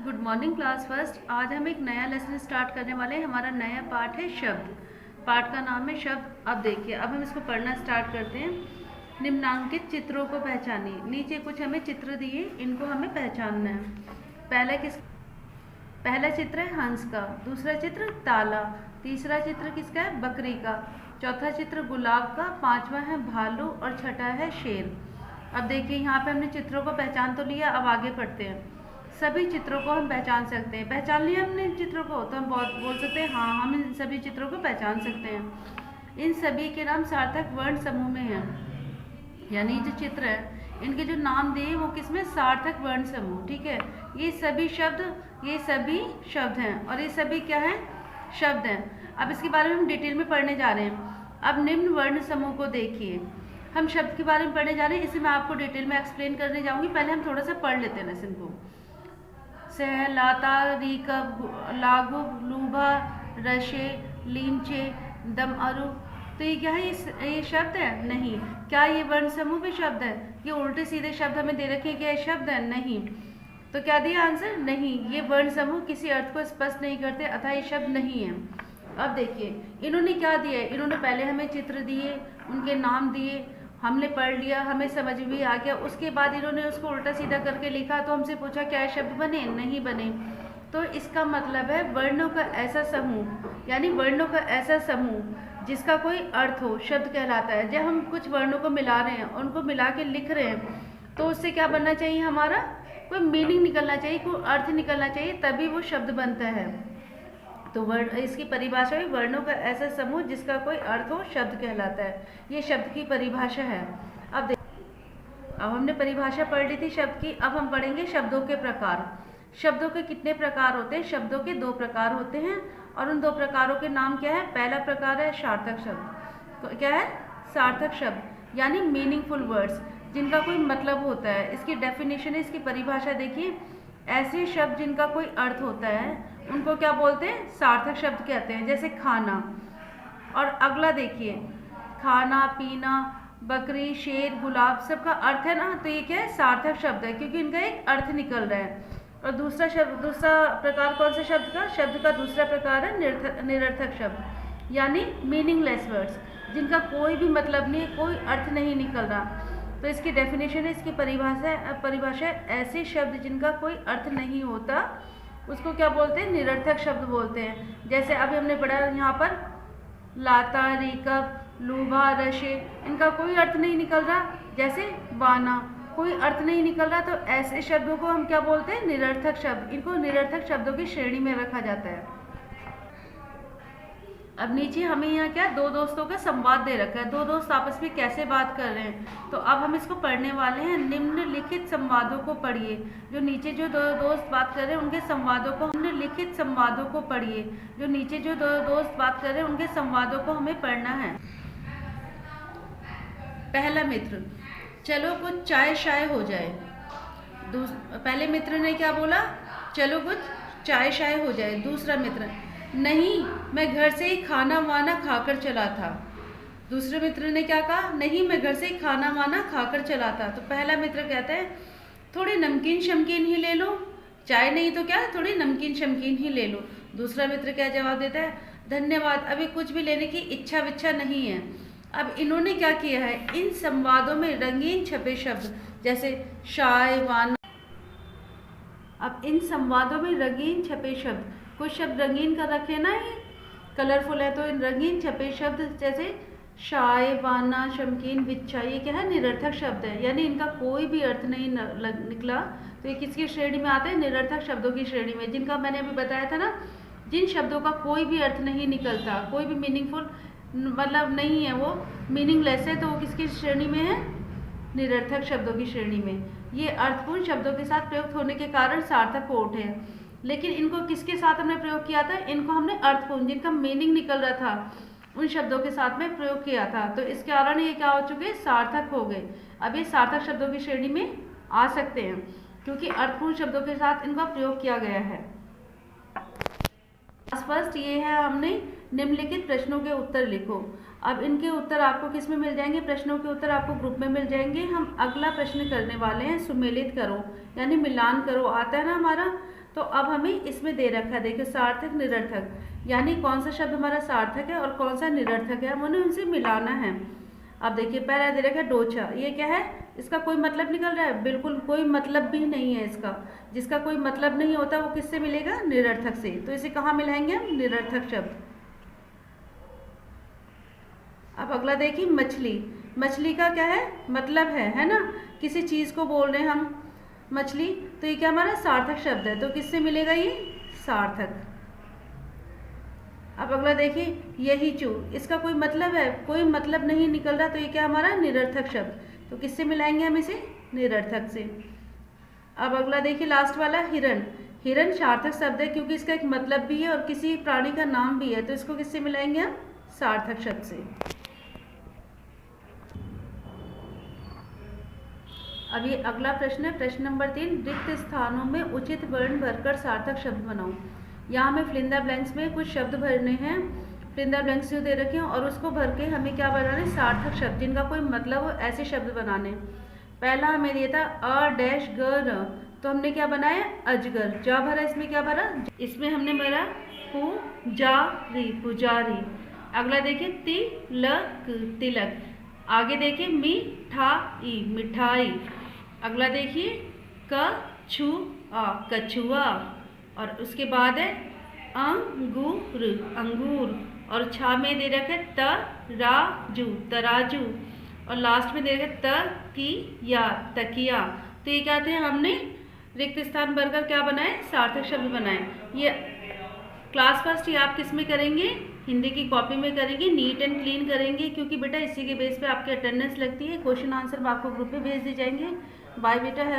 Good morning class first. आज हम एक नया लेसन स्टार्ट करने वाले हैं। हमारा नया पार्ट है शब्द। पार्ट का नाम है शब्द। अब देखिए, अब हम इसको पढ़ना स्टार्ट करते हैं। निम्नांकित चित्रों को पहचानिए। नीचे कुछ हमें चित्र दिए, इनको हमें पहचानना है। पहला चित्र है हंस का, दूसरा चित्र ताला, तीसरा चित्र किसका है? बकरी का, चौथा चित्र गुलाब का, पांचवा है भालू और छठा है शेर। अब देखिए, यहाँ पे हमने चित्रों को पहचान तो लिया, अब आगे पढ़ते हैं। सभी चित्रों को हम पहचान सकते हैं। पहचान लिया हमने इन चित्रों को, तो हम बहुत बोल सकते हैं हाँ, हम इन सभी चित्रों को पहचान सकते हैं। इन सभी के नाम सार्थक वर्ण समूह में हैं, यानी जो चित्र है इनके जो नाम दिए वो किसमें? सार्थक वर्ण समूह। ठीक है, ये सभी शब्द हैं और ये सभी क्या हैं? शब्द हैं। अब इसके बारे में हम डिटेल में पढ़ने जा रहे हैं। अब निम्न वर्ण समूह को देखिए। हम शब्द के बारे में पढ़ने जा रहे हैं, इसे मैं आपको डिटेल में एक्सप्लेन करने जाऊंगी। पहले हम थोड़ा सा पढ़ लेते हैं लेसन को। सह, लाता, रीकब, लागु, लूभा, रशे, लींचे, दम अरु। तो ये क्या है? ये शब्द है? नहीं। क्या ये वर्ण समूह भी शब्द है? ये उल्टे सीधे शब्द हमें दे रखे हैं, क्या ये शब्द है? नहीं। तो क्या दिया आंसर? नहीं। ये वर्ण समूह किसी अर्थ को स्पष्ट नहीं करते, अतः ये शब्द नहीं है। अब देखिए, इन्होंने क्या दिया है? इन्होंने पहले हमें चित्र दिए, उनके नाम दिए, हमने पढ़ लिया, हमें समझ भी आ गया। उसके बाद इन्होंने उसको उल्टा सीधा करके लिखा, तो हमसे पूछा क्या शब्द बने? नहीं बने। तो इसका मतलब है वर्णों का ऐसा समूह, यानी वर्णों का ऐसा समूह जिसका कोई अर्थ हो, शब्द कहलाता है। जब हम कुछ वर्णों को मिला रहे हैं, उनको मिला के लिख रहे हैं, तो उससे क्या बनना चाहिए? हमारा कोई मीनिंग निकलना चाहिए, कोई अर्थ निकलना चाहिए, तभी वो शब्द बनता है। तो वर्ण, इसकी परिभाषा है वर्णों का ऐसा समूह जिसका कोई अर्थ हो, शब्द कहलाता है। ये शब्द की परिभाषा है। अब हमने परिभाषा पढ़ ली थी शब्द की। अब हम पढ़ेंगे शब्दों के प्रकार। शब्दों के कितने प्रकार होते हैं? शब्दों के 2 प्रकार होते हैं, और उन 2 प्रकारों के नाम क्या है? पहला प्रकार है सार्थक शब्द। क्या है? सार्थक शब्द, यानी मीनिंगफुल वर्ड्स, जिनका कोई मतलब होता है। इसकी डेफिनेशन है, इसकी परिभाषा देखिए। ऐसे शब्द जिनका कोई अर्थ होता है उनको क्या बोलते हैं? सार्थक शब्द कहते हैं। जैसे खाना। और अगला देखिए, खाना, पीना, बकरी, शेर, गुलाब, सबका अर्थ है ना, तो ये क्या है? सार्थक शब्द है, क्योंकि इनका एक अर्थ निकल रहा है। और दूसरा प्रकार कौन सा शब्द का? शब्द का दूसरा प्रकार है निरर्थक शब्द, यानी मीनिंगलेस वर्ड्स, जिनका कोई भी मतलब नहीं, कोई अर्थ नहीं निकल रहा। तो इसकी डेफिनेशन है, इसकी परिभाषा ऐसे शब्द जिनका कोई अर्थ नहीं होता, उसको क्या बोलते हैं? निरर्थक शब्द बोलते हैं। जैसे अभी हमने पढ़ा यहाँ पर लाता, रीकब, लूभा, रशे, इनका कोई अर्थ नहीं निकल रहा। जैसे बाना, कोई अर्थ नहीं निकल रहा, तो ऐसे शब्दों को हम क्या बोलते हैं? निरर्थक शब्द। इनको निरर्थक शब्दों की श्रेणी में रखा जाता है। अब नीचे हमें यहाँ क्या? 2 दोस्तों का संवाद दे रखा है। 2 दोस्त आपस में कैसे बात कर रहे हैं, तो अब हम इसको पढ़ने वाले हैं। निम्नलिखित संवादों को पढ़िए। जो नीचे जो 2 दोस्त बात कर रहे हैं उनके संवादों को, निम्नलिखित संवादों को पढ़िए। जो नीचे जो 2 दोस्त बात कर रहे हैं उनके संवादों को हमें पढ़ना है। पहला मित्र, चलो कुछ चाय शाय हो जाए। पहले मित्र ने क्या बोला? चलो कुछ चाय शाय हो जाए। दूसरा मित्र, नहीं, मैं घर से ही खाना वाना खाकर चला था। दूसरे मित्र ने क्या कहा? नहीं, मैं घर से ही खाना वाना खाकर चला था। तो पहला मित्र कहता है थोड़ी नमकीन शमकीन ही ले लो। चाय नहीं तो क्या, थोड़ी नमकीन शमकीन ही ले लो। दूसरा मित्र क्या जवाब देता है? धन्यवाद, अभी कुछ भी लेने की इच्छा विच्छा नहीं है। अब इन्होंने क्या किया है? इन संवादों में रंगीन छपे शब्द, जैसे शाय, वाना। अब इन संवादों में रंगीन छपे शब्द, कुछ शब्द रंगीन कर रखे ना, ये कलरफुल है, तो इन रंगीन छपे शब्द जैसे शाय, वाना, शमकीन, विच्छा, ये क्या है? निरर्थक शब्द है, यानी इनका कोई भी अर्थ नहीं निकला। तो ये किसकी श्रेणी में आते हैं? निरर्थक शब्दों की श्रेणी में, जिनका मैंने अभी बताया था ना, जिन शब्दों का कोई भी अर्थ नहीं निकलता, कोई भी मीनिंगफुल मतलब नहीं है, वो मीनिंगलेस है, तो वो किसकी श्रेणी में है? निरर्थक शब्दों की श्रेणी में। ये अर्थपूर्ण शब्दों के साथ प्रयुक्त होने के कारण सार्थक हो उठे हैं। लेकिन इनको किसके साथ हमने प्रयोग किया था? इनको हमने अर्थपूर्ण, जिनका मीनिंग निकल रहा था, उन शब्दों के साथ में प्रयोग किया था। तो इस कारण ये क्या हो चुके? सार्थक हो गए। अब ये सार्थक शब्दों की श्रेणी में आ सकते हैं, क्योंकि अर्थपूर्ण शब्दों के साथ इनका प्रयोग किया गया है। फर्स्ट ये है, हमने निम्नलिखित प्रश्नों के उत्तर लिखो। अब इनके उत्तर आपको किस में मिल जाएंगे? प्रश्नों के उत्तर आपको ग्रुप में मिल जाएंगे। हम अगला प्रश्न करने वाले हैं, सुमेलित करो, यानी मिलान करो, आता है ना हमारा। तो अब हमें इसमें दे रखा है, देखिए सार्थक निरर्थक, यानी कौन सा शब्द हमारा सार्थक है और कौन सा निरर्थक है, हम उन्हें उनसे मिलाना है। अब देखिए पहला दे रखा है डोछा, ये क्या है, इसका कोई मतलब निकल रहा है, बिल्कुल कोई मतलब भी नहीं है इसका। जिसका कोई मतलब नहीं होता वो किससे मिलेगा, निरर्थक से। तो इसे कहाँ मिलाएंगे हम, निरर्थक शब्द। अब अगला देखिए मछली, मछली का क्या है, मतलब है ना, किसी चीज़ को बोल रहे हैं हम मछली, तो ये क्या हमारा सार्थक शब्द है, तो किससे मिलेगा ये, सार्थक। अब अगला देखिए यही चू, इसका कोई मतलब है, कोई मतलब नहीं निकल रहा, तो ये क्या हमारा निरर्थक शब्द, तो किससे मिलाएंगे हम इसे, निरर्थक से। अब अगला देखिए लास्ट वाला हिरण, हिरण सार्थक शब्द है क्योंकि इसका एक मतलब भी है और किसी प्राणी का नाम भी है, तो इसको किससे मिलाएंगे हम, सार्थक शब्द से। अब ये अगला प्रश्न है, प्रश्न नंबर 3, रिक्त स्थानों में उचित वर्ण भरकर सार्थक शब्द बनाओ। यहाँ हमें फिल इन द ब्लैंक्स में कुछ शब्द भरने हैं, फिल इन द ब्लैंक्स जो दे रखे हैं, और उसको भर के हमें क्या बनाने, सार्थक शब्द जिनका कोई मतलब हो, ऐसे शब्द बनाने। पहला हमें दिया था अ डैश ग र, तो हमने क्या बनाया, अजगर। जा भरा, इसमें क्या भरा, इसमें हमने भरा पुजारी, पुजारी। अगला देखिए तिलक, तिलक। आगे देखिए मिठाई, मिठाई। अगला देखिए कछुआ, कछुआ। और उसके बाद है अंगूर, अंगूर। और छा में दे रखा है तराजू, तराजू। और लास्ट में दे रखा है तकिया, तकिया। तो ये क्या थे, हमने रिक्त स्थान भरकर क्या बनाए, सार्थक शब्द बनाए। ये क्लास फर्स्ट ये आप किस में करेंगे, हिंदी की कॉपी में करेंगे, नीट एंड क्लीन करेंगे, क्योंकि बेटा इसी के बेस पे आपकी अटेंडेंस लगती है। क्वेश्चन आंसर आपको ग्रुप पे भेज दिए जाएंगे। बाय बेटा, है